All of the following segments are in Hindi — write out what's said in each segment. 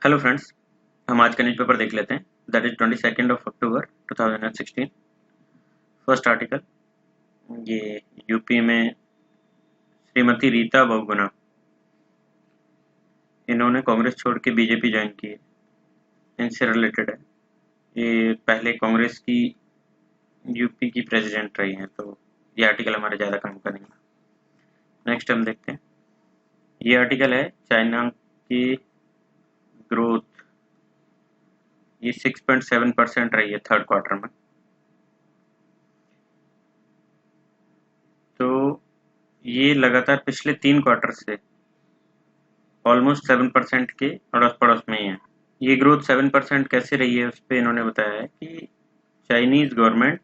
Hello friends. हम आज का न्यूज पेपर देख लेते हैं। That is 22 October 2016। First article, ये यूपी में श्रीमती रीता बहुगुणा, इन्होंने कांग्रेस छोड़ के बीजेपी ज्वाइन की है। इनसे रिलेटेड है। ये पहले कांग्रेस की यूपी की प्रेसिडेंट रही हैं, तो ये आर्टिकल हमारे ज़्यादा काम का नहीं है। नेक्स्ट हम देखते हैं। ये आर्टिकल है चाइना की ग्रोथ, ये 6.7% रही है थर्ड क्वार्टर में। तो ये लगातार पिछले 3 क्वार्टर से ऑलमोस्ट 7% के अड़ोस पड़ोस में ही है। ये ग्रोथ 7% कैसे रही है, उस पर इन्होंने बताया है कि चाइनीज गवर्नमेंट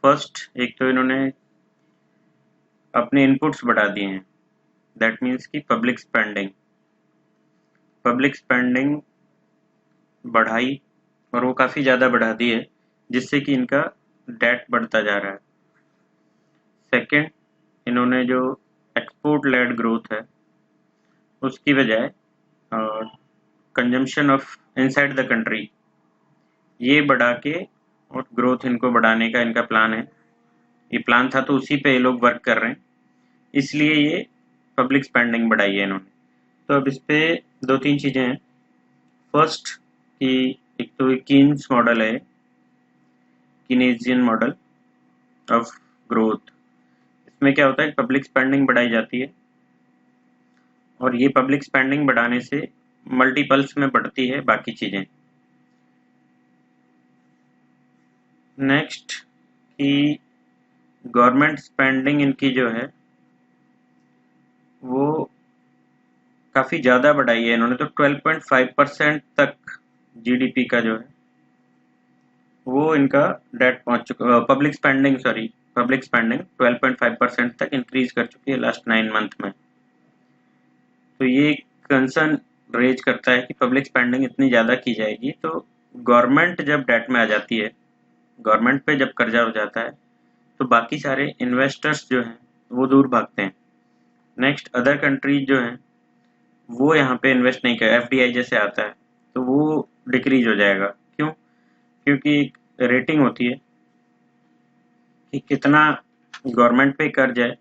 फर्स्ट, एक तो इन्होंने अपने इनपुट्स बढ़ा दिए हैं। दैट मीन्स कि पब्लिक स्पेंडिंग बढ़ाई, और वो काफ़ी ज़्यादा बढ़ा दी है, जिससे कि इनका डेट बढ़ता जा रहा है। सेकंड, इन्होंने जो एक्सपोर्ट लेड ग्रोथ है उसकी बजाय consumption of inside the country ये बढ़ा के, और ग्रोथ इनको बढ़ाने का इनका प्लान है। ये प्लान था तो उसी पे ये लोग वर्क कर रहे हैं, इसलिए ये पब्लिक स्पेंडिंग बढ़ाई है इन्होंने। तो अब इस पे दो तीन चीज़ें हैं। फर्स्ट कि एक तो कीन्स मॉडल है, कीनेजियन मॉडल ऑफ ग्रोथ। इसमें क्या होता है, पब्लिक स्पेंडिंग बढ़ाई जाती है, और ये पब्लिक स्पेंडिंग बढ़ाने से मल्टीपल्स में बढ़ती है बाकी चीज़ें। नेक्स्ट कि गवर्नमेंट स्पेंडिंग इनकी जो है वो काफ़ी ज़्यादा बढ़ाई है इन्होंने, तो 12.5% तक जीडीपी का जो है वो इनका डेट पहुंच चुका। पब्लिक स्पेंडिंग 12.5% तक इंक्रीज कर चुकी है लास्ट 9 मंथ में। तो ये कंसर्न रेज करता है कि पब्लिक स्पेंडिंग इतनी ज़्यादा की जाएगी तो गवर्नमेंट जब डेट में आ जाती है, गवर्नमेंट पे जब कर्जा हो जाता है, तो बाकी सारे इन्वेस्टर्स जो हैं वो दूर भागते हैं। नेक्स्ट, अदर कंट्रीज जो हैं वो यहाँ पे इन्वेस्ट नहीं कर, एफडीआई जैसे आता है तो वो डिक्रीज हो जाएगा। क्यों? क्योंकि एक रेटिंग होती है कि कितना गवर्नमेंट पे कर्ज है,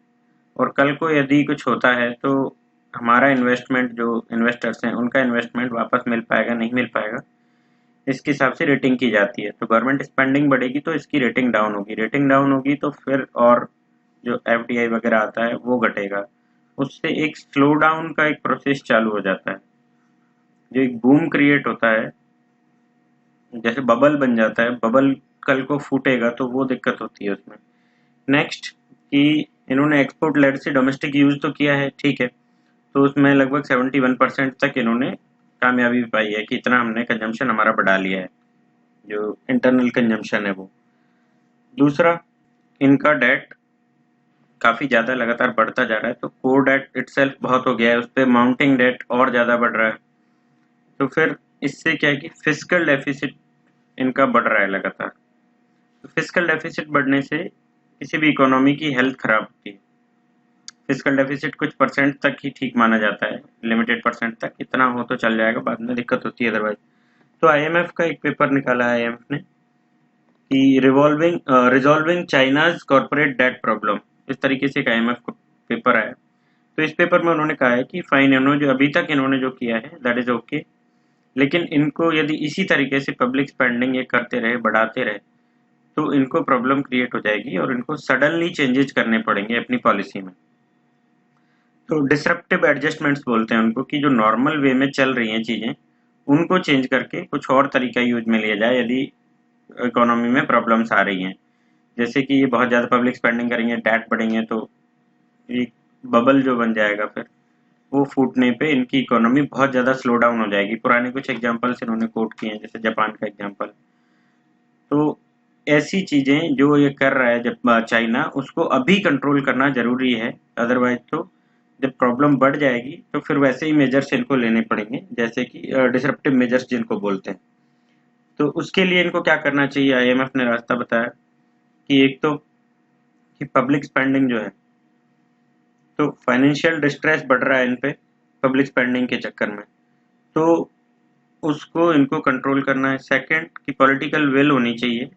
और कल को यदि कुछ होता है तो हमारा इन्वेस्टमेंट, जो इन्वेस्टर्स हैं उनका इन्वेस्टमेंट वापस मिल पाएगा नहीं मिल पाएगा, इसके हिसाब से रेटिंग की जाती है। तो गवर्नमेंट स्पेंडिंग बढ़ेगी तो इसकी रेटिंग डाउन होगी तो फिर और जो एफडीआई वगैरह आता है वो घटेगा। उससे एक स्लो डाउन का एक प्रोसेस चालू हो जाता है। जो एक बूम क्रिएट होता है, जैसे बबल बन जाता है, बबल कल को फूटेगा तो वो दिक्कत होती है उसमें। नेक्स्ट कि इन्होंने एक्सपोर्ट लेड से डोमेस्टिक यूज तो किया है, ठीक है, तो उसमें लगभग 71% तक इन्होंने कामयाबी पाई है कि इतना हमने कंजम्पशन हमारा बढ़ा लिया है, जो इंटरनल कंजम्पशन है वो। दूसरा, इनका डेट काफ़ी ज़्यादा लगातार बढ़ता जा रहा है, तो कोर डेट इटसेल्फ बहुत हो गया है, उस पर माउंटिंग डेट और ज़्यादा बढ़ रहा है। तो फिर इससे क्या है कि फिजिकल डेफिसिट इनका बढ़ रहा है लगातार। तो फिजिकल डेफिसिट बढ़ने से किसी भी इकोनॉमी की हेल्थ खराब होती है। फिजिकल डेफिसिट कुछ परसेंट तक ही ठीक माना जाता है, लिमिटेड परसेंट तक इतना हो तो चल जाएगा, बाद में दिक्कत होती है अदरवाइज। तो आईएमएफ का एक पेपर निकाला है आईएमएफ ने कि resolving China's corporate debt problem, इस तरीके से एक आईएमएफ का पेपर आया। तो इस पेपर में उन्होंने कहा है कि फाइन, इन्होंने जो अभी तक इन्होंने जो किया है दैट इज ओके, लेकिन इनको यदि इसी तरीके से पब्लिक स्पेंडिंग ये करते रहे, बढ़ाते रहे, तो इनको प्रॉब्लम क्रिएट हो जाएगी और इनको सडनली चेंजेस करने पड़ेंगे अपनी पॉलिसी में। तो डिसरप्टिव एडजस्टमेंट्स बोलते हैं उनको, कि जो नॉर्मल वे में चल रही हैं चीज़ें उनको चेंज करके कुछ और तरीका यूज में लिया जाए यदि इकोनॉमी में प्रॉब्लम्स आ रही हैं। जैसे कि ये बहुत ज़्यादा पब्लिक स्पेंडिंग करेंगे, डेट बढ़ेंगे, तो एक बबल जो बन जाएगा, फिर वो फूटने पे इनकी इकोनॉमी बहुत ज़्यादा स्लो डाउन हो जाएगी। पुराने कुछ एग्जांपल्स इन्होंने कोट किए हैं, जैसे जापान का एग्जांपल। तो ऐसी चीज़ें जो ये कर रहा है जब चाइना, उसको अभी कंट्रोल करना ज़रूरी है, अदरवाइज तो जब प्रॉब्लम बढ़ जाएगी तो फिर वैसे ही मेजर्स इनको लेने पड़ेंगे, जैसे कि डिसरप्टिव मेजर्स जिनको बोलते हैं। तो उसके लिए इनको क्या करना चाहिए, आईएमएफ ने रास्ता बताया कि एक तो कि पब्लिक स्पेंडिंग जो है, तो फाइनेंशियल डिस्ट्रेस बढ़ रहा है इन पे पब्लिक स्पेंडिंग के चक्कर में, तो उसको इनको कंट्रोल करना है। सेकंड की पॉलिटिकल विल होनी चाहिए,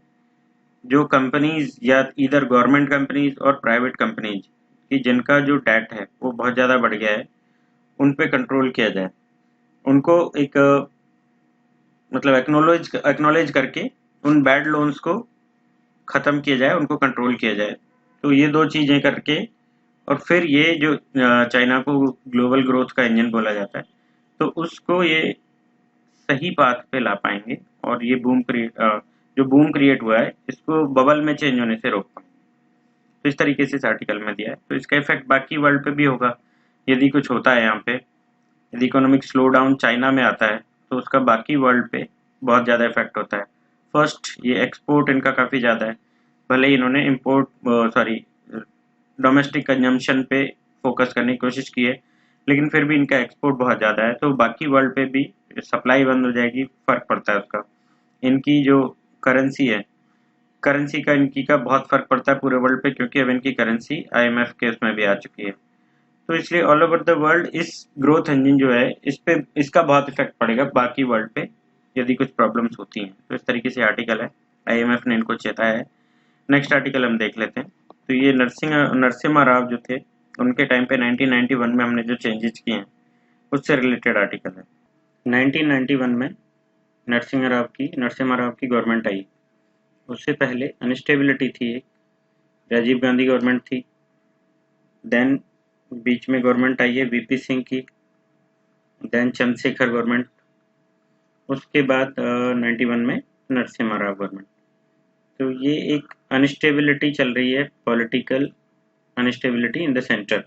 जो कंपनीज या इधर गवर्नमेंट कंपनीज और प्राइवेट कंपनीज की जिनका जो डेट है वो बहुत ज़्यादा बढ़ गया है, उन पे कंट्रोल किया जाए। उनको एक मतलब एक्नॉलेज करके उन बैड लोन्स को ख़त्म किया जाए, उनको कंट्रोल किया जाए। तो ये दो चीज़ें करके और फिर ये जो चाइना को ग्लोबल ग्रोथ का इंजन बोला जाता है, तो उसको ये सही पाथ पे ला पाएंगे और ये जो बूम क्रिएट हुआ है इसको बबल में चेंज होने से रोक पाएंगे। तो इस तरीके से इस आर्टिकल में दिया है। तो इसका इफेक्ट बाकी वर्ल्ड पे भी होगा। यदि कुछ होता है यहाँ पे, यदि इकोनॉमिक स्लो डाउन चाइना में आता है तो उसका बाकी वर्ल्ड पे बहुत ज़्यादा इफेक्ट होता है। फर्स्ट, ये एक्सपोर्ट इनका काफ़ी ज़्यादा है, भले ही इन्होंने डोमेस्टिक कंजम्पशन पे फोकस करने की कोशिश की है, लेकिन फिर भी इनका एक्सपोर्ट बहुत ज़्यादा है, तो बाकी वर्ल्ड पे भी सप्लाई बंद हो जाएगी, फ़र्क पड़ता है उसका। इनकी जो करेंसी है, करेंसी का इनकी का बहुत फ़र्क पड़ता है पूरे वर्ल्ड पे, क्योंकि अब इनकी करेंसी IMF के उसमें भी आ चुकी है। तो इसलिए ऑल ओवर द वर्ल्ड इस ग्रोथ इंजन जो है इसका बहुत इफेक्ट पड़ेगा बाकी वर्ल्ड पे, यदि कुछ प्रॉब्लम्स होती हैं। तो इस तरीके से आर्टिकल है, IMF ने इनको चेताया है। नेक्स्ट आर्टिकल हम देख लेते हैं। तो ये नरसिम्हा राव जो थे, उनके टाइम पे 1991 में हमने जो चेंजेस किए हैं उससे रिलेटेड आर्टिकल है। 1991 में नरसिम्हा राव की गवर्नमेंट आई। उससे पहले अनस्टेबिलिटी थी, एक राजीव गांधी गवर्नमेंट थी, देन बीच में गवर्नमेंट आई है VP सिंह की, देन चंद्रशेखर गवर्नमेंट, उसके बाद 91 में नरसिम्हा राव गवर्नमेंट। तो ये एक अनस्टेबिलिटी चल रही है, political instability in the centre.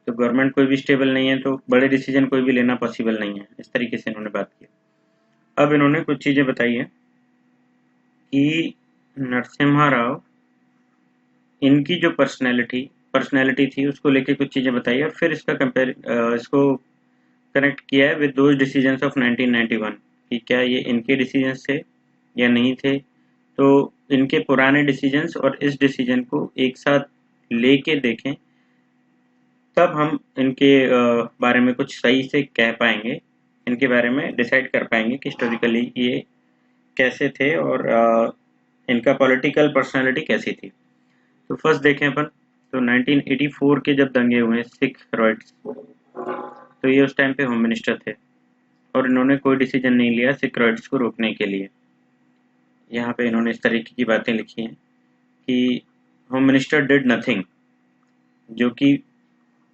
तो गवर्नमेंट कोई भी स्टेबल नहीं है, तो बड़े डिसीजन कोई भी लेना पॉसिबल नहीं है। इस तरीके से इन्होंने बात की। अब इन्होंने कुछ चीज़ें बताई है कि नरसिम्हा राव, इनकी जो पर्सनैलिटी थी उसको लेके कुछ चीज़ें बताई है, और फिर इसको कनेक्ट किया है विद दोज डिसीजंस ऑफ 1991 कि क्या ये इनके डिसीजंस थे या नहीं थे। तो इनके पुराने डिसीजंस और इस डिसीजन को एक साथ लेके देखें, तब हम इनके बारे में कुछ सही से कह पाएंगे, इनके बारे में डिसाइड कर पाएंगे कि हिस्टोरिकली ये कैसे थे और इनका पॉलिटिकल पर्सनालिटी कैसी थी। तो फर्स्ट देखें अपन, तो 1984 के जब दंगे हुए सिख राइट्स, तो ये उस टाइम पे होम मिनिस्टर थे और इन्होंने कोई डिसीजन नहीं लिया सिख राइट्स को रोकने के लिए। यहाँ पे इन्होंने इस तरीके की बातें लिखी हैं कि होम मिनिस्टर डिड नथिंग, जो कि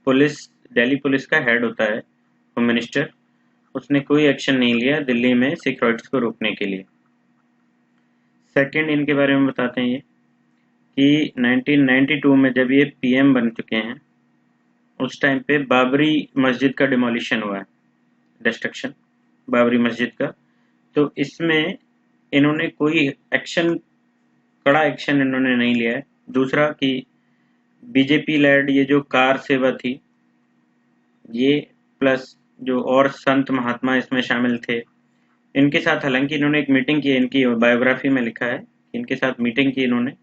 दिल्ली पुलिस का हेड होता है होम मिनिस्टर, उसने कोई एक्शन नहीं लिया दिल्ली में सिख राइट्स को रोकने के लिए। सेकंड, इनके बारे में बताते हैं ये कि 1992 में जब ये PM बन चुके हैं, उस टाइम पे बाबरी मस्जिद का डिमोलिशन हुआ है, डिस्ट्रक्शन बाबरी मस्जिद का। तो इसमें इन्होंने कोई कड़ा एक्शन इन्होंने नहीं लिया है। दूसरा कि बीजेपी लेड ये जो कार सेवा थी, ये प्लस जो और संत महात्मा इसमें शामिल थे, इनके साथ हालांकि इन्होंने एक मीटिंग की, इनकी बायोग्राफी में लिखा है, इनके साथ मीटिंग की इन्होंने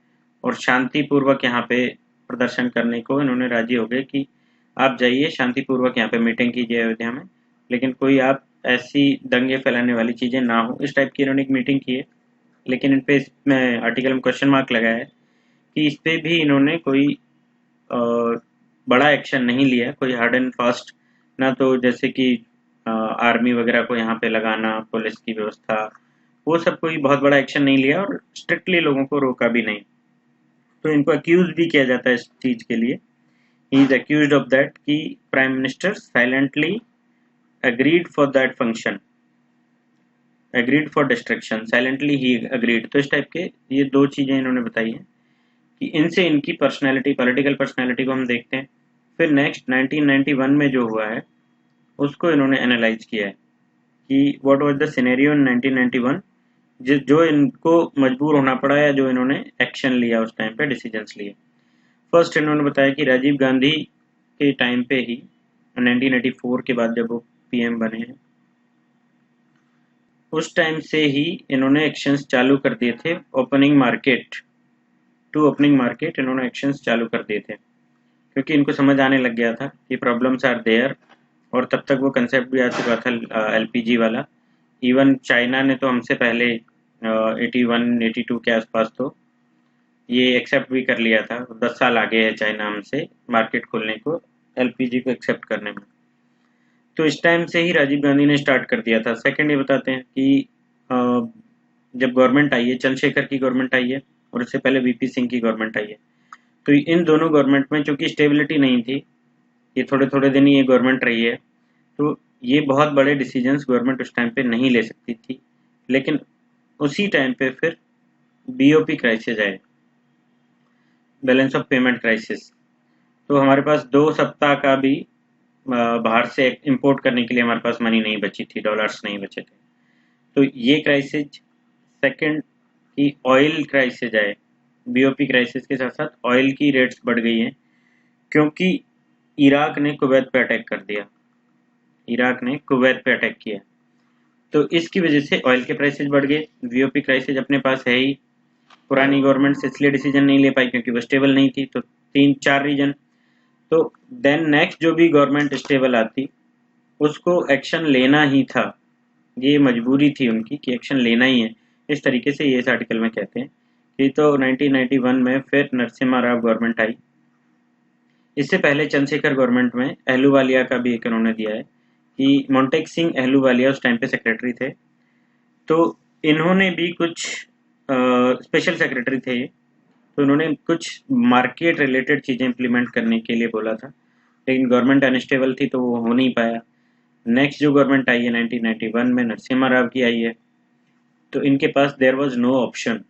और शांतिपूर्वक यहाँ पे प्रदर्शन करने को इन्होंने राजी हो गए कि आप जाइए शांतिपूर्वक यहाँ पे मीटिंग कीजिए अयोध्या में, लेकिन कोई आप ऐसी दंगे फैलाने वाली चीज़ें ना हो, इस टाइप की इन्होंने एक मीटिंग की है। लेकिन इन पे इसमें आर्टिकल में क्वेश्चन मार्क लगाया है कि इस पे भी इन्होंने कोई बड़ा एक्शन नहीं लिया, कोई हार्ड एंड फास्ट, ना तो जैसे कि आर्मी वगैरह को यहाँ पे लगाना, पुलिस की व्यवस्था, वो सब कोई बहुत बड़ा एक्शन नहीं लिया और स्ट्रिक्टली लोगों को रोका भी नहीं। तो इनको अक्यूज भी किया जाता है इस चीज़ के लिए। He is accused of that कि prime minister silently agreed for that function, agreed for destruction, silently he agreed। तो इस टाइप के ये दो चीज़ें इन्होंने बताई हैं कि इनसे इनकी पर्सनैलिटी, पॉलिटिकल पर्सनैलिटी को हम देखते हैं। फिर नेक्स्ट 1991 में जो हुआ है उसको इन्होंने एनालाइज किया है कि what was the scenario in 1991, जो इनको मजबूर होना पड़ा या जो इन्होंने एक्शन लिया उस टाइम पे, डिसीजंस लिए। फर्स्ट इन्होंने बताया कि राजीव गांधी के टाइम पे ही 1984 के बाद जब वो PM बने हैं, उस टाइम से ही इन्होंने एक्शंस चालू कर दिए थे। ओपनिंग मार्केट इन्होंने एक्शंस चालू कर दिए थे, क्योंकि इनको समझ आने लग गया था कि प्रॉब्लम्स आर देयर और तब तक वो कंसेप्ट भी आ चुका था एलपीजी वाला। इवन चाइना ने तो हमसे पहले 81 82 के आसपास तो ये एक्सेप्ट भी कर लिया था। 10 साल आगे है चाइना हमसे मार्केट खोलने को, एलपीजी को एक्सेप्ट करने में। तो इस टाइम से ही राजीव गांधी ने स्टार्ट कर दिया था। सेकंड ये बताते हैं कि जब गवर्नमेंट आई है, चंद्रशेखर की गवर्नमेंट आई है और उससे पहले वीपी सिंह की गवर्नमेंट आई है, तो इन दोनों गवर्नमेंट में चूंकि स्टेबिलिटी नहीं थी, ये थोड़े थोड़े दिन ही ये गवर्नमेंट रही है, तो ये बहुत बड़े डिसीजंस गवर्नमेंट उस टाइम पे नहीं ले सकती थी। लेकिन उसी टाइम पे फिर बीओपी क्राइसिस आए, बैलेंस ऑफ पेमेंट क्राइसिस। तो हमारे पास 2 सप्ताह का भी बाहर से इंपोर्ट करने के लिए हमारे पास मनी नहीं बची थी, डॉलर्स नहीं बचे थे। तो ये क्राइसिस, सेकंड की ऑयल क्राइसिस आए, बीओपी क्राइसिस के साथ साथ ऑयल की रेट्स बढ़ गई हैं क्योंकि इराक ने कुवैत पे अटैक कर दिया, इराक ने कुवैत पे अटैक किया, तो इसकी वजह से ऑयल के प्राइसेस बढ़ गए। वीओपी क्राइसिस अपने पास है ही, पुरानी गवर्नमेंट से इसलिए डिसीजन नहीं ले पाई क्योंकि वो स्टेबल नहीं थी। तो 3-4 रीजन। तो देन नेक्स्ट जो भी गवर्नमेंट स्टेबल आती उसको एक्शन लेना ही था, ये मजबूरी थी उनकी कि एक्शन लेना ही है। इस तरीके से ये इस आर्टिकल में कहते हैं कि तो 1991 में फिर नरसिम्हा राव गवर्नमेंट आई। इससे पहले चंद्रशेखर गवर्नमेंट में अहलूवालिया का भी एक उन्होंने दिया है कि मोंटेक सिंह अहलूवालिया उस टाइम पे सेक्रेटरी थे, तो इन्होंने भी कुछ स्पेशल सेक्रेटरी थे ये, तो उन्होंने कुछ मार्केट रिलेटेड चीज़ें इम्प्लीमेंट करने के लिए बोला था, लेकिन गवर्नमेंट अनस्टेबल थी तो वो हो नहीं पाया। नेक्स्ट जो गवर्नमेंट आई है 1991 में नरसिम्हा राव की आई है, तो इनके पास there was no option,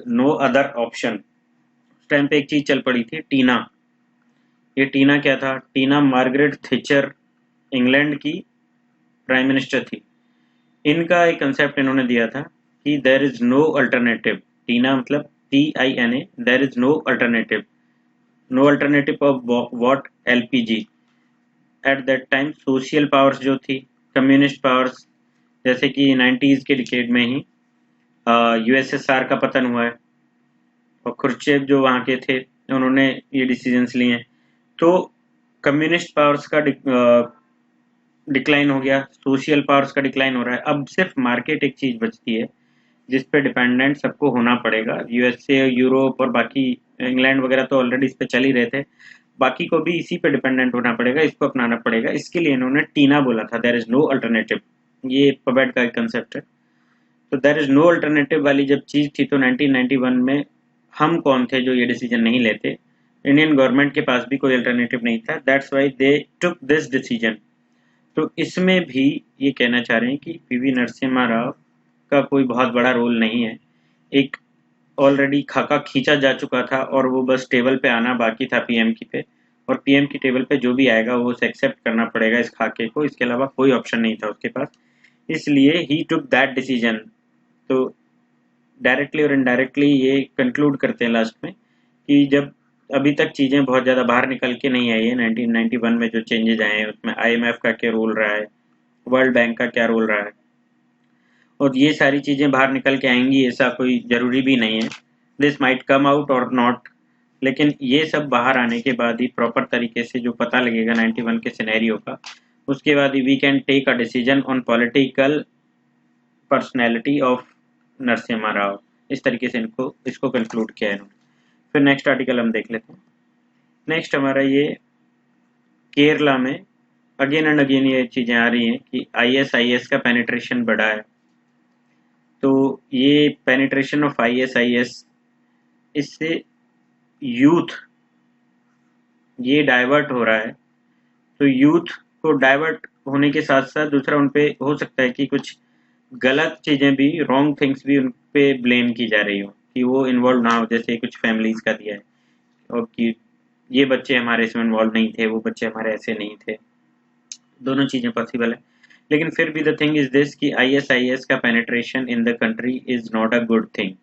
no other option. उस टाइम पे एक चीज़ चल पड़ी थी, टीना। ये टीना क्या था? टीना मार्गरेट थिचर इंग्लैंड की प्राइम मिनिस्टर थी। इनका एक कंसेप्ट इन्होंने दिया था कि there is no alternative. TINA मतलब TINA, there is no alternative. No alternative of what? LPG। At that time social powers जो थी, कम्युनिस्ट पावर्स, जैसे कि 90s के डिकेड में ही USSR का पतन हुआ है और खुर्चेव जो वहाँ के थे उन्होंने ये डिसीजंस लिए हैं, तो कम्युनिस्ट पावर्स का डिक्लाइन हो गया, सोशल पावर्स का डिक्लाइन हो रहा है। अब सिर्फ मार्केट एक चीज बचती है जिस पे डिपेंडेंट सबको होना पड़ेगा। यूएसए, यूरोप और बाकी इंग्लैंड वगैरह तो ऑलरेडी इस पे चल ही रहे थे, बाकी को भी इसी पे डिपेंडेंट होना पड़ेगा, इसको अपनाना पड़ेगा। इसके लिए इन्होंने टीना बोला था, देयर इज नो अल्टरनेटिव। ये पबेट का एक कंसेप्ट है। तो देयर इज नो अल्टरनेटिव वाली जब चीज थी तो 1991 में हम कौन थे जो ये डिसीजन नहीं लेते? इंडियन गवर्नमेंट के पास भी कोई अल्टरनेटिव नहीं था, that's why they took this decision. तो इसमें भी ये कहना चाह रहे हैं कि पीवी नरसिम्हा राव का कोई बहुत बड़ा रोल नहीं है। एक ऑलरेडी खाका खींचा जा चुका था और वो बस टेबल पे आना बाकी था पीएम की पे, और पीएम की टेबल पे जो भी आएगा वो उसे एक्सेप्ट करना पड़ेगा इस खाके को, इसके अलावा कोई ऑप्शन नहीं था उसके पास। इसलिए ही टुक दैट डिसीजन। तो डायरेक्टली और इनडायरेक्टली ये कंक्लूड करते हैं लास्ट में कि जब अभी तक चीज़ें बहुत ज़्यादा बाहर निकल के नहीं आई है, 1991 में जो चेंजेज आए हैं उसमें IMF का क्या रोल रहा है, वर्ल्ड बैंक का क्या रोल रहा है, और ये सारी चीज़ें बाहर निकल के आएंगी ऐसा कोई ज़रूरी भी नहीं है। दिस माइट कम आउट और नॉट, लेकिन ये सब बाहर आने के बाद ही प्रॉपर तरीके से जो पता लगेगा 91 के सिनेरियो का, उसके बाद ही we can take a decision on political personality of Narasimha Rao. इस तरीके से इसको कंक्लूड किया है इन्होंने। फिर नेक्स्ट आर्टिकल हम देख लेते हैं। नेक्स्ट हमारा ये केरला में अगेन एंड अगेन ये चीज़ें आ रही हैं कि ISIS का पेनिट्रेशन बढ़ा है। तो ये पेनिट्रेशन ऑफ ISIS, इससे यूथ ये डाइवर्ट हो रहा है। तो यूथ को डाइवर्ट होने के साथ साथ दूसरा उन पे हो सकता है कि कुछ गलत चीज़ें भी, रॉन्ग थिंग्स भी उन पे ब्लेम की जा रही हो कि वो इन्वॉल्व ना हो, जैसे कुछ फैमिलीज का दिया है और कि ये बच्चे हमारे इसमें इन्वॉल्व नहीं थे, वो बच्चे हमारे ऐसे नहीं थे। दोनों चीज़ें पॉसिबल है, लेकिन फिर भी द थिंग इज दिस कि ISIS का penetration in the country is not a good thing.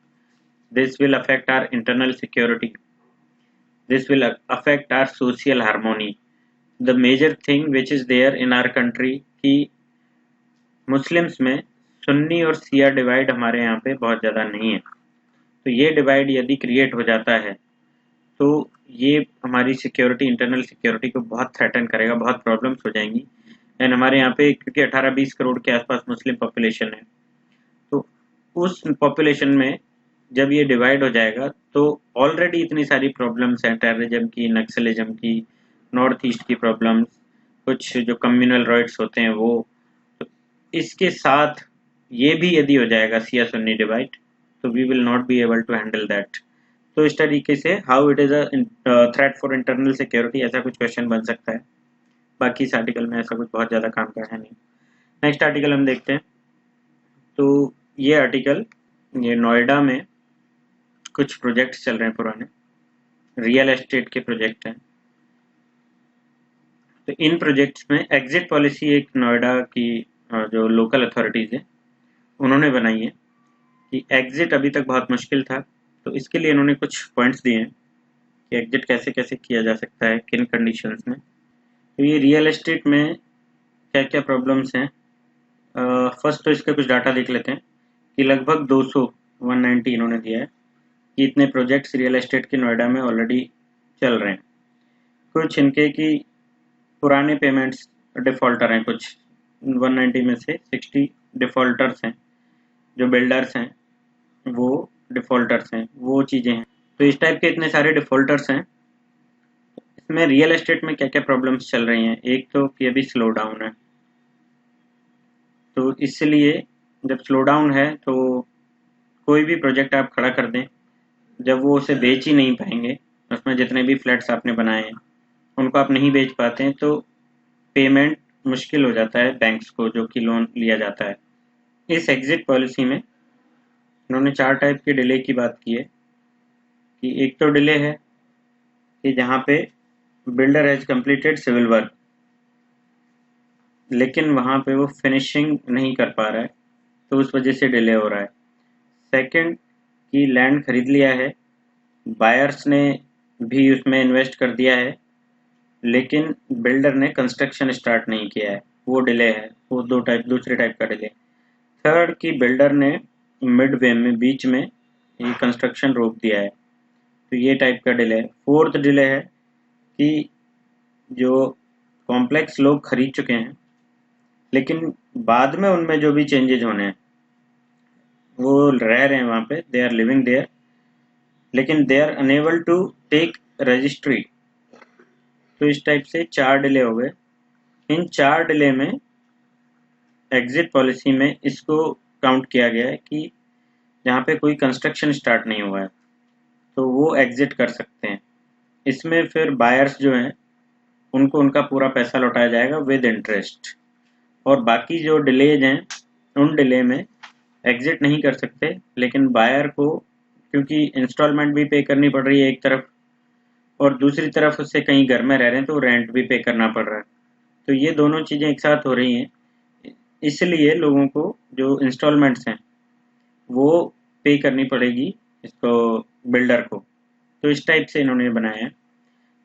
This will affect our internal security, this will affect our social harmony. The major thing which is there in our country कि मुस्लिम्स में सुन्नी और शिया डिवाइड हमारे यहाँ पे बहुत ज़्यादा नहीं है। तो ये डिवाइड यदि क्रिएट हो जाता है तो ये हमारी सिक्योरिटी, इंटरनल सिक्योरिटी को बहुत थ्रेटन करेगा, बहुत प्रॉब्लम्स हो जाएंगी। एंड हमारे यहाँ पे क्योंकि 18-20 करोड़ के आसपास मुस्लिम पॉपुलेशन है, तो उस पॉपुलेशन में जब ये डिवाइड हो जाएगा तो ऑलरेडी इतनी सारी प्रॉब्लम्स हैं, टेररिज्म की, नक्सलिज्म की, नॉर्थ ईस्ट की प्रॉब्लम्स, कुछ जो कम्युनल राइट्स होते हैं वो, तो इसके साथ ये भी यदि हो जाएगा सिया सुन्नी डिवाइड, तो we will not be able to handle that. तो इस तरीके से how it is a threat for internal security, ऐसा कुछ क्वेश्चन बन सकता है। बाकी इस आर्टिकल में ऐसा कुछ बहुत ज़्यादा काम का है नहीं। नेक्स्ट आर्टिकल हम देखते हैं। तो ये आर्टिकल, ये नोएडा में कुछ प्रोजेक्ट्स चल रहे हैं पुराने, रियल एस्टेट के प्रोजेक्ट हैं। तो इन प्रोजेक्ट्स में एग्जिट पॉलिसी एक नोएडा की जो लोकल अथॉरिटीज़ है उन्होंने बनाई है कि एग्जिट अभी तक बहुत मुश्किल था, तो इसके लिए इन्होंने कुछ पॉइंट्स दिए हैं कि एग्जिट कैसे कैसे किया जा सकता है, किन कंडीशंस में। तो ये रियल एस्टेट में क्या क्या प्रॉब्लम्स हैं, फर्स्ट तो इसका कुछ डाटा देख लेते हैं कि लगभग 190 इन्होंने दिया है कि इतने प्रोजेक्ट्स रियल एस्टेट के नोएडा में ऑलरेडी चल रहे हैं। कुछ इनके कि पुराने पेमेंट्स डिफ़ॉल्टर हैं, कुछ 190 में से 60 डिफ़ॉल्टर्स हैं, जो बिल्डर्स हैं वो डिफ़ॉल्टर्स हैं, वो चीज़ें हैं। तो इस टाइप के इतने सारे डिफ़ॉल्टर्स हैं। इसमें रियल एस्टेट में क्या क्या प्रॉब्लम्स चल रही हैं, एक तो कि अभी स्लो डाउन है, तो इसलिए जब स्लो डाउन है तो कोई भी प्रोजेक्ट आप खड़ा कर दें, जब वो उसे बेच ही नहीं पाएंगे, उसमें जितने भी फ्लैट्स आपने बनाए हैं उनको आप नहीं बेच पाते हैं, तो पेमेंट मुश्किल हो जाता है बैंक्स को जो कि लोन लिया जाता है। इस एग्जिट पॉलिसी में उन्होंने 4 टाइप के डिले की बात की है कि एक तो डिले है कि जहाँ पे builder has completed civil work लेकिन वहाँ पे वो फिनिशिंग नहीं कर पा रहा है, तो उस वजह से डिले हो रहा है। सेकंड कि लैंड खरीद लिया है, बायर्स ने भी उसमें इन्वेस्ट कर दिया है, लेकिन बिल्डर ने कंस्ट्रक्शन स्टार्ट नहीं किया है, वो डिले है, वो दूसरे टाइप का डिले। थर्ड कि बिल्डर ने मिड वे में, बीच में ये कंस्ट्रक्शन रोक दिया है, तो ये टाइप का डिले है। फोर्थ डिले है कि जो कॉम्प्लेक्स लोग खरीद चुके हैं लेकिन बाद में उनमें जो भी चेंजेज होने हैं, वो रह रहे हैं वहाँ पे, दे आर लिविंग देयर, लेकिन they are unable to take registry. तो इस टाइप से 4 डिले हो गए। इन 4 डिले में एग्जिट पॉलिसी में इसको काउंट किया गया है कि जहाँ पे कोई कंस्ट्रक्शन स्टार्ट नहीं हुआ है तो वो एग्जिट कर सकते हैं। इसमें फिर बायर्स जो हैं उनको उनका पूरा पैसा लौटाया जाएगा विद इंटरेस्ट, और बाकी जो डिलेज हैं उन डिले में एग्जिट नहीं कर सकते, लेकिन बायर को क्योंकि इंस्टॉलमेंट भी पे करनी पड़ रही है एक तरफ, और दूसरी तरफ उससे कहीं घर में रह रहे हैं तो रेंट भी पे करना पड़ रहा है, तो ये दोनों चीज़ें एक साथ हो रही हैं, इसलिए लोगों को जो इंस्टॉलमेंट्स हैं वो पे करनी पड़ेगी इसको, बिल्डर को। तो इस टाइप से इन्होंने बनाया है।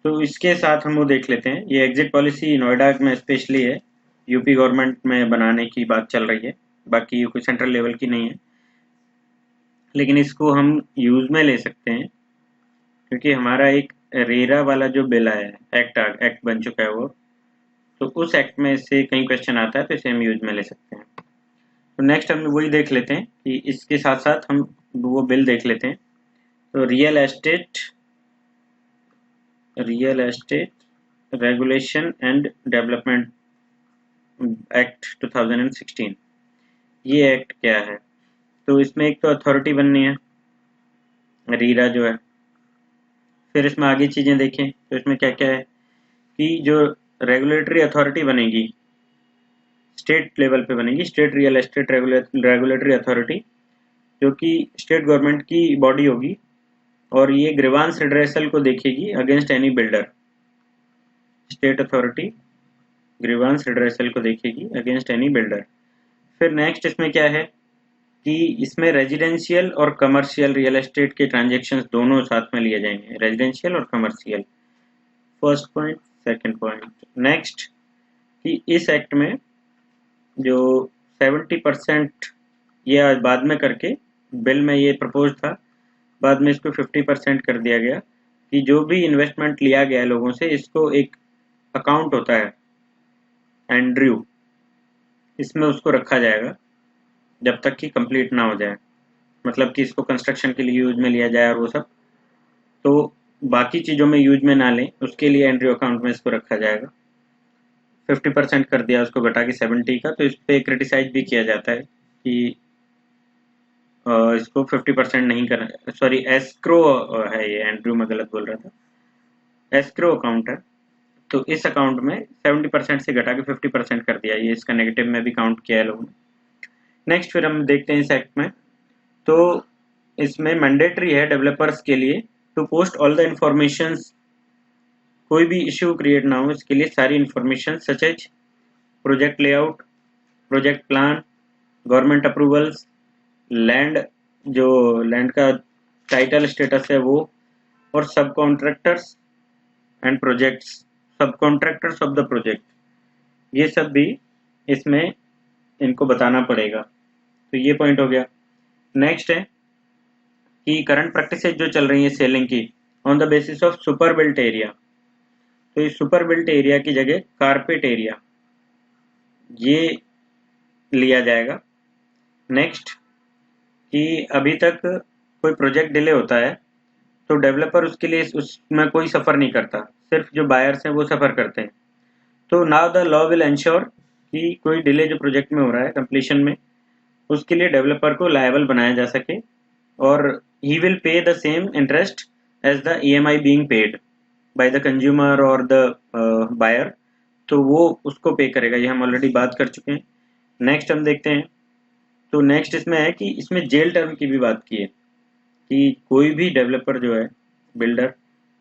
तो इसके साथ हम वो देख लेते हैं, ये एग्जिट पॉलिसी नोएडा में स्पेशली है, यूपी गवर्नमेंट में बनाने की बात चल रही है, बाकी कोई सेंट्रल लेवल की नहीं है, लेकिन इसको हम यूज़ में ले सकते हैं क्योंकि हमारा एक रेरा वाला जो बिल आया है, एक्ट बन चुका है वो, तो उस एक्ट में इससे कहीं क्वेश्चन आता है तो इसे हम यूज में ले सकते हैं। तो नेक्स्ट हम वही देख लेते हैं कि इसके साथ साथ हम वो बिल देख लेते हैं। तो real estate regulation and development act 2016, ये एक्ट क्या है। तो इसमें एक तो अथॉरिटी बननी है, रीरा जो है, फिर इसमें आगे चीज़ें देखें तो इसमें क्या क्या है कि जो रेगुलेटरी अथॉरिटी बनेगी स्टेट लेवल पे बनेगी, state real estate regulatory authority, जो कि स्टेट गवर्नमेंट की बॉडी होगी और ये ग्रीवांस रिड्रेसल को देखेगी against any builder. State authority grievance redressal को देखेगी अगेंस्ट एनी बिल्डर। फिर नेक्स्ट इसमें क्या है कि इसमें रेजिडेंशियल और कमर्शियल रियल एस्टेट के ट्रांजेक्शन्स दोनों साथ में लिए जाएंगे, रेजिडेंशियल और commercial, first point. Second point next कि इस एक्ट में जो 70%, ये बाद में करके बिल में ये प्रपोज था, बाद में इसको 50% कर दिया गया कि जो भी इन्वेस्टमेंट लिया गया है लोगों से, इसको एक अकाउंट होता है एंड्रयू, इसमें उसको रखा जाएगा जब तक कि कंप्लीट ना हो जाए, मतलब कि इसको कंस्ट्रक्शन के लिए यूज में लिया जाए और वो सब, तो बाकी चीज़ों में यूज में ना लें, उसके लिए एंट्री अकाउंट में इसको रखा जाएगा। 50% कर दिया उसको घटा के 70 का, तो इस पे क्रिटिसाइज भी किया जाता है कि इसको 50% नहीं करना, सॉरी एस्क्रो है ये, एंड्रू मैं गलत बोल रहा था, एस्क्रो अकाउंट है। तो इस अकाउंट में 70% से घटा के 50% कर दिया, ये इसका नेगेटिव में भी काउंट किया है लोगों ने। नेक्स्ट फिर हम देखते हैं इस एक्ट में, तो इसमें मैंडेटरी है डेवलपर्स के लिए to post all the information, कोई भी इश्यू क्रिएट ना हो इसके लिए सारी information such as project layout, project plan, government approvals, land, जो लैंड का टाइटल स्टेटस है वो, और subcontractors and projects, subcontractors of the project, ये सब भी इसमें इनको बताना पड़ेगा। तो ये पॉइंट हो गया। नेक्स्ट है कि करंट प्रैक्टिसेज जो चल रही है सेलिंग की on the basis of super built area, तो इस सुपर बिल्ट एरिया की जगह कारपेट एरिया ये लिया जाएगा। नेक्स्ट कि अभी तक कोई प्रोजेक्ट डिले होता है तो डेवलपर उसके लिए उसमें कोई सफ़र नहीं करता, सिर्फ जो बायर्स हैं वो सफ़र करते हैं। तो now the law will ensure कि कोई डिले जो प्रोजेक्ट में हो रहा है कंप्लीशन में, उसके लिए डेवलपर को लायबल बनाया जा सके, और he will pay the same interest as the EMI being paid by the consumer और द बायर, तो वो उसको पे करेगा। ये हम ऑलरेडी बात कर चुके हैं। नेक्स्ट हम देखते हैं, तो नेक्स्ट इसमें है कि इसमें जेल टर्म की भी बात की है कि कोई भी डेवलपर जो है, बिल्डर,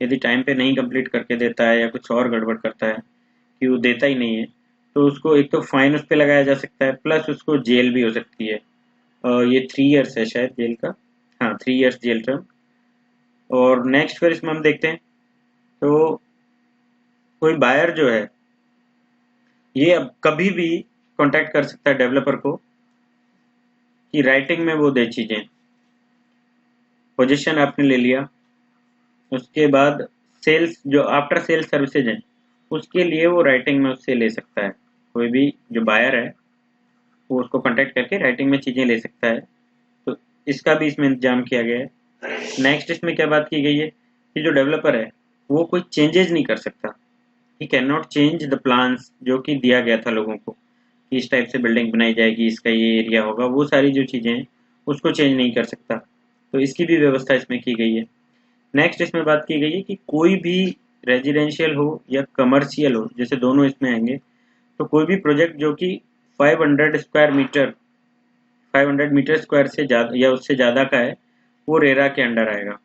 यदि टाइम पे नहीं कंप्लीट करके देता है या कुछ और गड़बड़ करता है कि वो देता ही नहीं है, तो उसको एक तो फाइन उस पर लगाया जा सकता है, प्लस उसको जेल भी हो सकती है। ये 3 इयर्स है शायद जेल का, हाँ 3 इयर्स जेल टर्म। और नेक्स्ट फिर इसमें हम देखते हैं, तो कोई बायर जो है ये अब कभी भी कांटेक्ट कर सकता है डेवलपर को कि राइटिंग में वो दे चीज़ें, पोजीशन आपने ले लिया, उसके बाद सेल्स जो आफ्टर सेल्स सर्विसेज हैं उसके लिए वो राइटिंग में उससे ले सकता है। कोई भी जो बायर है वो उसको कांटेक्ट करके राइटिंग में चीज़ें ले सकता है, तो इसका भी इसमें इंतजाम किया गया है। नेक्स्ट इसमें क्या बात की गई है कि जो डेवलपर है वो कोई चेंजेस नहीं कर सकता, he can not change the plans जो कि दिया गया था लोगों को कि इस टाइप से बिल्डिंग बनाई जाएगी, इसका ये एरिया होगा, वो सारी जो चीज़ें हैं उसको चेंज नहीं कर सकता। तो इसकी भी व्यवस्था इसमें की गई है। नेक्स्ट इसमें बात की गई है कि कोई भी रेजिडेंशियल हो या कमर्शियल हो, जैसे दोनों इसमें आएंगे, तो कोई भी प्रोजेक्ट जो कि 500 स्क्वायर मीटर 500 मीटर स्क्वायर से ज़्यादा या उससे ज़्यादा का है वो रेरा के अंडर आएगा,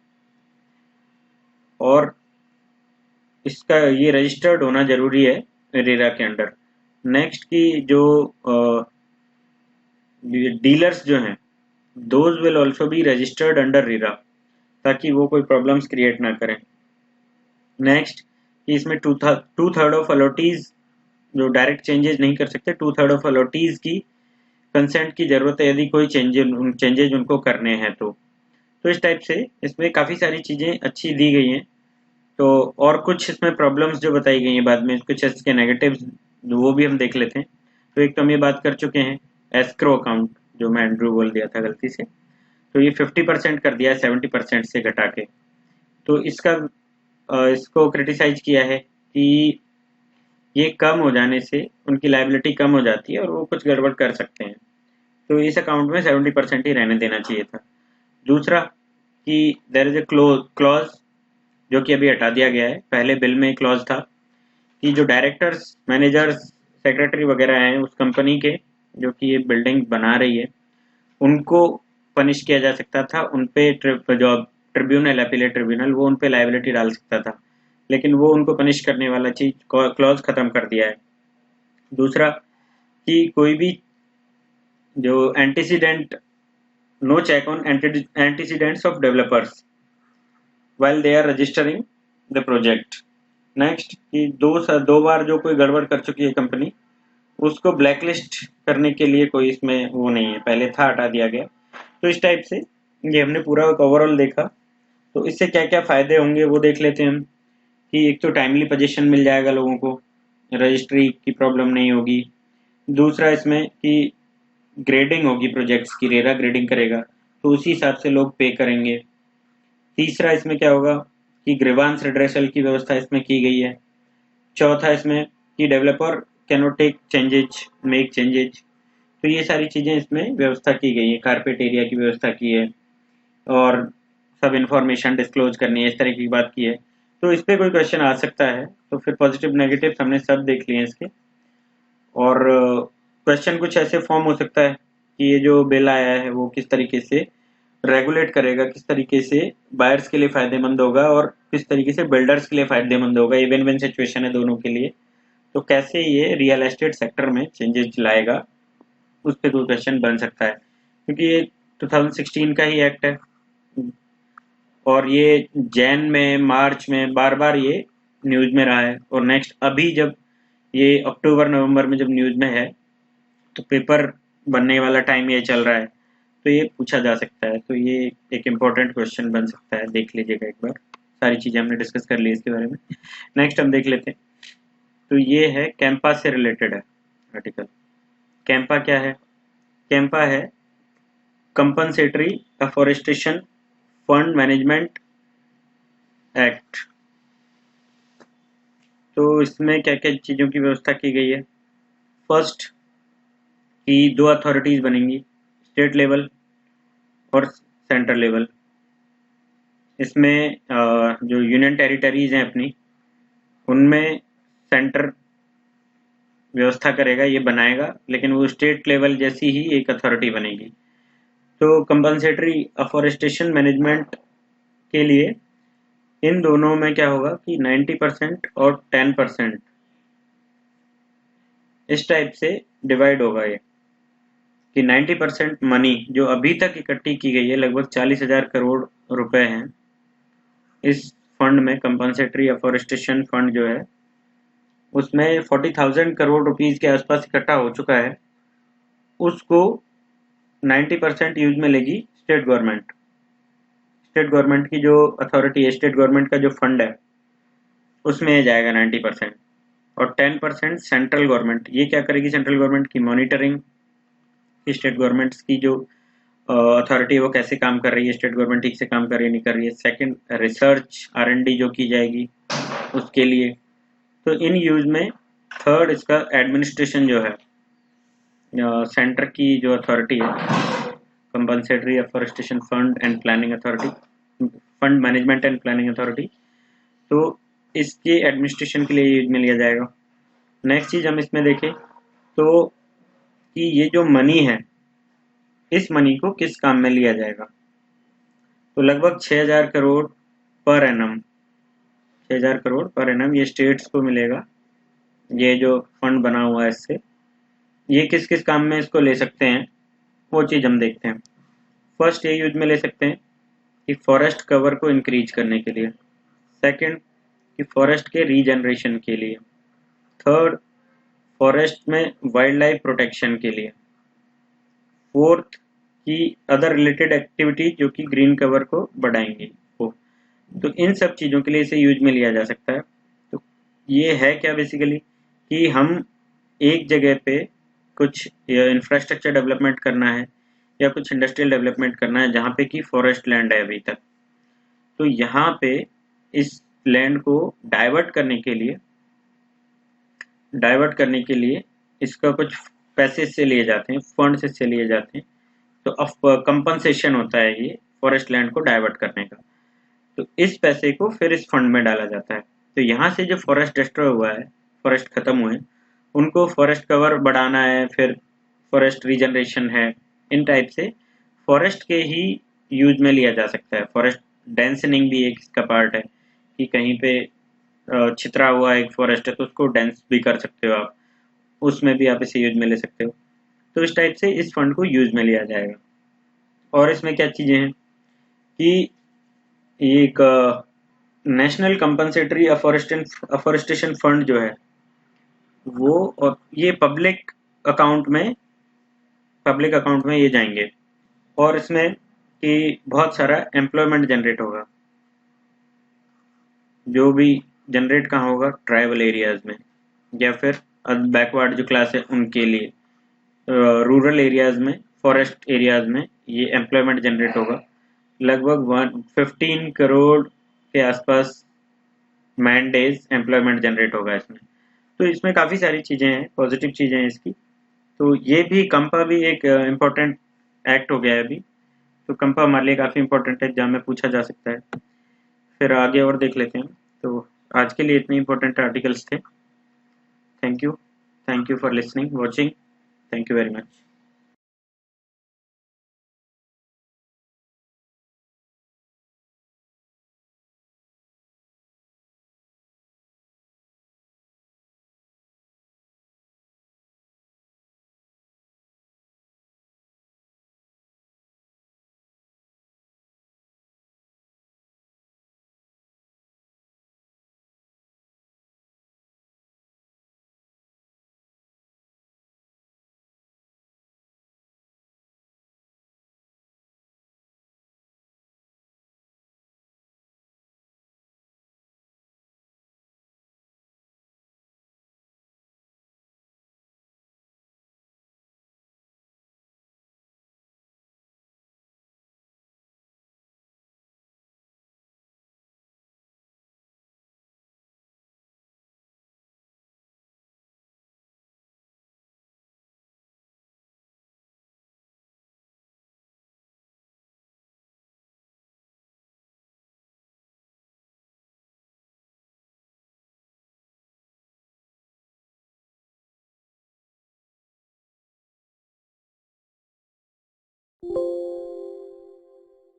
और इसका ये रजिस्टर्ड होना जरूरी है रेरा के अंडर। नेक्स्ट की जो डीलर्स जो हैं those will also be registered under RERA, ताकि वो कोई प्रॉब्लम्स क्रिएट ना करें। नेक्स्ट कि इसमें टू थर्ड ऑफ अलॉटीज जो डायरेक्ट चेंजेस नहीं कर सकते, 2/3 ऑफ अलॉटीज की कंसेंट की जरूरत है यदि कोई चेंजेज उनको करने हैं तो इस टाइप से इसमें काफ़ी सारी चीज़ें अच्छी दी गई हैं। तो और कुछ इसमें प्रॉब्लम्स जो बताई गई हैं बाद में, कुछ इसके नेगेटिव्स वो भी हम देख लेते हैं। तो एक तो हम ये बात कर चुके हैं एस्क्रो अकाउंट, जो मैं एंड्रू बोल दिया था गलती से, तो ये 50% कर दिया है 70% से घटा के। तो इसको क्रिटिसाइज किया है कि ये कम हो जाने से उनकी लायबिलिटी कम हो जाती है और वो कुछ गड़बड़ कर सकते हैं, तो इस अकाउंट में 70% ही रहने देना चाहिए था। दूसरा कि देयर इज ए क्लॉज जो कि अभी हटा दिया गया है, पहले बिल में क्लॉज था कि जो डायरेक्टर्स, मैनेजर्स, सेक्रेटरी वगैरह हैं उस कंपनी के जो कि ये बिल्डिंग बना रही है, उनको पनिश किया जा सकता था, उन पे जो ट्रिब्यूनल, अपीलेट ट्रिब्यूनल, वो उन पे लायबिलिटी डाल सकता था, लेकिन वो उनको पनिश करने वाला चीज क्लॉज खत्म कर दिया है। दूसरा कि कोई भी जो antecedent, no check on antecedents of developers while they are registering the project। Next कि दो बार जो कोई गड़बड़ कर चुकी है कंपनी, उसको ब्लैकलिस्ट करने के लिए कोई इसमें वो नहीं है, पहले था हटा दिया गया। तो इस टाइप से ये हमने पूरा एक ओवरऑल देखा। तो इससे क्या क्या फ़ायदे होंगे वो देख लेते हैं हम, कि एक तो टाइमली पोजीशन मिल जाएगा लोगों को, रजिस्ट्री की प्रॉब्लम नहीं होगी। दूसरा इसमें कि ग्रेडिंग होगी प्रोजेक्ट्स की, रेरा ग्रेडिंग करेगा तो उसी हिसाब से लोग पे करेंगे। तीसरा इसमें क्या होगा कि ग्रीवांस रिड्रेसल की व्यवस्था इसमें की गई है। चौथा इसमें कि developer can not take changes, make changes, तो ये सारी चीज़ें इसमें व्यवस्था की गई है। कारपेट एरिया की व्यवस्था की है और सब इंफॉर्मेशन डिस्क्लोज करनी है, इस तरह की बात की है। तो इस पर कोई क्वेश्चन आ सकता है, तो फिर पॉजिटिव नेगेटिव हमने सब देख लिए इसके। और क्वेश्चन कुछ ऐसे फॉर्म हो सकता है कि ये जो बिल आया है वो किस तरीके से रेगुलेट करेगा, किस तरीके से बायर्स के लिए फायदेमंद होगा और किस तरीके से बिल्डर्स के लिए फायदेमंद होगा, ये विन विन सिचुएशन है दोनों के लिए। तो कैसे ये रियल एस्टेट सेक्टर में चेंजेस लाएगा, उस पर कोई क्वेश्चन बन सकता है, क्योंकि ये 2016 का ही एक्ट है और ये जैन में, मार्च में बार बार ये न्यूज में रहा है। और नेक्स्ट अभी जब ये अक्टूबर नवंबर में जब न्यूज में है तो पेपर बनने वाला टाइम ये चल रहा है, तो ये पूछा जा सकता है। तो ये एक इम्पोर्टेंट क्वेश्चन बन सकता है, देख लीजिएगा एक बार। सारी चीज़ें हमने डिस्कस कर ली इसके बारे में। नेक्स्ट हम देख लेते हैं। तो ये है कैंपा से रिलेटेड है आर्टिकल। कैंपा क्या है? कैंपा है compensatory afforestation fund management act. तो इसमें क्या क्या चीज़ों की व्यवस्था की गई है? फर्स्ट कि 2 अथॉरिटीज़ बनेंगी, स्टेट लेवल और सेंट्रल लेवल। इसमें जो यूनियन टेरिटरीज हैं अपनी, उनमें सेंटर व्यवस्था करेगा, ये बनाएगा, लेकिन वो स्टेट लेवल जैसी ही एक अथॉरिटी बनेगी। तो कंपनसेटरी अफॉरेस्टेशन मैनेजमेंट के लिए इन दोनों में क्या होगा कि 90% और 10% इस टाइप से डिवाइड होगा ये, कि 90% मनी जो अभी तक इकट्ठी की गई है, लगभग 40,000 करोड़ रुपए हैं इस फंड में। कंपनसेटरी अफॉरेस्टेशन फंड जो है उसमें 40,000 करोड़ रुपीस के आसपास इकट्ठा हो चुका है। उसको 90% यूज में लेगी स्टेट गवर्नमेंट। स्टेट गवर्नमेंट की जो अथॉरिटी है, स्टेट गवर्नमेंट का जो फंड है, उसमें जाएगा 90%। और 10% सेंट्रल गवर्नमेंट। ये क्या करेगी? सेंट्रल गवर्नमेंट की मॉनिटरिंग, स्टेट गवर्नमेंट्स की जो अथॉरिटी है वो कैसे काम कर रही है, स्टेट गवर्नमेंट ठीक से काम कर रही है नहीं कर रही है। सेकंड, रिसर्च R&D जो की जाएगी उसके लिए। तो इन यूज में थर्ड इसका एडमिनिस्ट्रेशन जो है, सेंटर की जो अथॉरिटी है, compensatory afforestation fund and planning authority, fund management and planning authority, तो इसके एडमिनिस्ट्रेशन के लिए यूज में लिया जाएगा। नेक्स्ट चीज हम इसमें देखें तो कि ये जो मनी है, इस मनी को किस काम में लिया जाएगा। तो लगभग 6,000 crore per annum, 6,000 crore per annum ये स्टेट्स को मिलेगा। ये जो फंड बना हुआ है इससे, ये किस किस काम में इसको ले सकते हैं, वो चीज़ हम देखते हैं। फर्स्ट ये यूज में ले सकते हैं कि फॉरेस्ट कवर को इंक्रीज करने के लिए। सेकंड कि फॉरेस्ट के रीजनरेशन के लिए। थर्ड, फॉरेस्ट में वाइल्ड लाइफ प्रोटेक्शन के लिए। फोर्थ की अदर रिलेटेड एक्टिविटी जो कि ग्रीन कवर को बढ़ाएंगी वो। तो इन सब चीज़ों के लिए इसे यूज में लिया जा सकता है। तो ये है क्या बेसिकली कि हम एक जगह पे कुछ इंफ्रास्ट्रक्चर डेवलपमेंट करना है या कुछ इंडस्ट्रियल डेवलपमेंट करना है जहाँ पे कि फॉरेस्ट लैंड है अभी तक, तो यहाँ पे इस लैंड को डाइवर्ट करने के लिए इसका कुछ पैसे से लिए जाते हैं, फंड से लिए जाते हैं। तो अब कंपनसेशन होता है ये फॉरेस्ट लैंड को डाइवर्ट करने का। तो इस पैसे को फिर इस फंड में डाला जाता है। तो यहाँ से जो फॉरेस्ट डिस्ट्रॉय हुआ है, फॉरेस्ट खत्म हुए, उनको फॉरेस्ट कवर बढ़ाना है, फिर फॉरेस्ट रीजनरेशन है, इन टाइप से फॉरेस्ट के ही यूज में लिया जा सकता है। फॉरेस्ट डेंसनिंग भी एक इसका पार्ट है कि कहीं पे छितरा हुआ एक फॉरेस्ट है तो उसको डेंस भी कर सकते हो आप, उसमें भी आप इसे यूज में ले सकते हो। तो इस टाइप से इस फंड को यूज में लिया जाएगा। और इसमें क्या चीजें हैं कि एक नेशनल कंपनसेटरी अफॉरेस्टेशन फंड जो है वो, और ये पब्लिक अकाउंट में ये जाएंगे। और इसमें कि बहुत सारा एम्प्लॉयमेंट जनरेट होगा, जो भी जनरेट कहाँ होगा, ट्राइबल एरियाज में या फिर बैकवर्ड जो क्लास है उनके लिए। रूरल एरियाज में, फॉरेस्ट एरियाज में ये एम्प्लॉयमेंट जनरेट होगा। लगभग 15 करोड़ के आसपास मैन डेज एम्प्लॉयमेंट जनरेट होगा इसमें। तो इसमें काफ़ी सारी चीज़ें हैं, पॉजिटिव चीज़ें हैं इसकी। तो ये भी कंपा भी एक इम्पोर्टेंट एक्ट हो गया है अभी। तो कंपा हमारे लिए काफ़ी इम्पोर्टेंट है, एग्जाम में पूछा जा सकता है। फिर आगे और देख लेते हैं। तो आज के लिए इतने इम्पोर्टेंट आर्टिकल्स थे। Thank you, thank you for listening, watching, thank you very much.